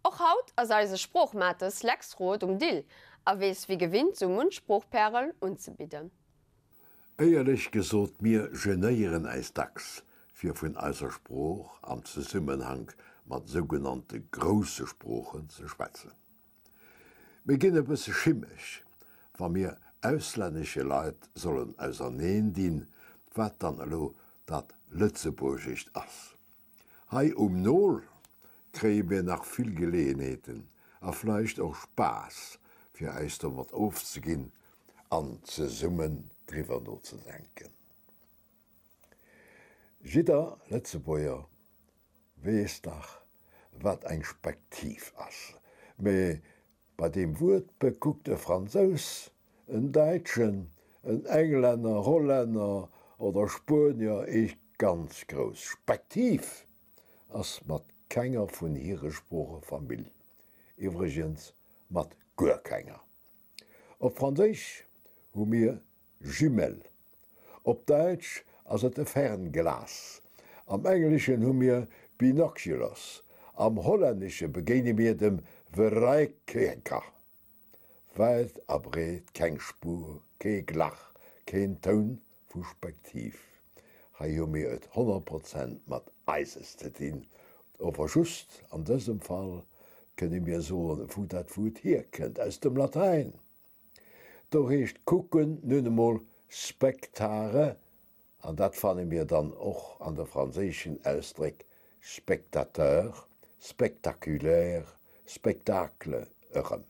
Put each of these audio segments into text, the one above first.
Och haut as eise Spruchmates Lexrot Dill, a wees wie gewinnt zu Mundspruchperlen unzubieden. Eierlich gesot mir genéieren eis dacks, fir vun eiser Spruch am Zusammenhang mat sogenannte grosse Spruchen ze schwätzen. Wir ginne bësse schimmech, wann mir ausländsche Leiit sollen auser neen dien, wat dann allo dat Lützeburgicht ass. Hei Null kree mir nach viel Geleenheeten, a fleicht auch Spaß, fir eister mat aufzuginn, an ze summen drüber no zu denken. Jeder Lützeburger wees dach, wat eng Spektiv ass. Me bei dem Wort beguckt der Franzos, en Deitschen, en Engländer, Holländer oder Spanier ich ganz groß. Spektiv ass mat keiner vun hire Spruche Familie. Übrigens mat Gurkenger. Op Franzisch hu mir Jumel. Op Deutsch ass et e Fernglas. Am Englischen hu mir Binoculars. Am Holländische begene mir dem Verreikeker. Weit abreet keng Spur, ke Glach, kein Ton vu Spektiv. Ha jo mir et 100% mat Eises te dien. Over just an diesem Fall kënne mir so vu dat Wut hier kennt aus dem Latein. Do heecht kucken nunnemmol Spektare, an dat fanne mir dann och an der franzesischen Ausdruck Spektateur, spektakulär, Spektakle ëchen.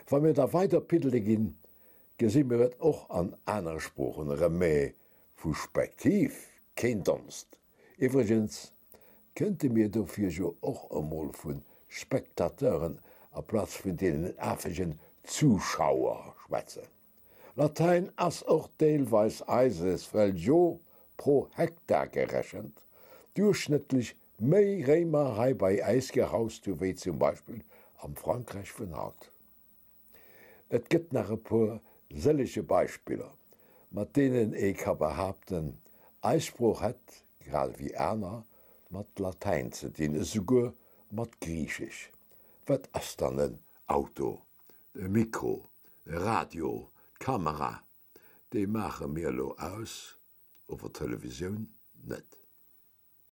Wann mir da weiter Pitel ginn, gesinn mir et och an einer Spruchen Remé vu Spektiv, kein Donst. Übrigens könnte mir dofir jo och emol vun Spektateuren a Platz vun denen affegen Zuschauer schwätze. Latein ass och deelweis eises well jo pro Hektar gerechnet, durchschnittlich méi Remerei bei Eisgehaus wie zum Beispiel am Frankreich vun haut. Et gibt nach e paar selliche Beispieler, mat denen ich kann behaupten, Eisspruch hat, gerade wie Erna, mat Latein zu dienen, sogar mat Griechisch. Wat ass dann ein Auto, ein Mikro, ein Radio, Kamera, die machen mir lo aus, auf der Television net.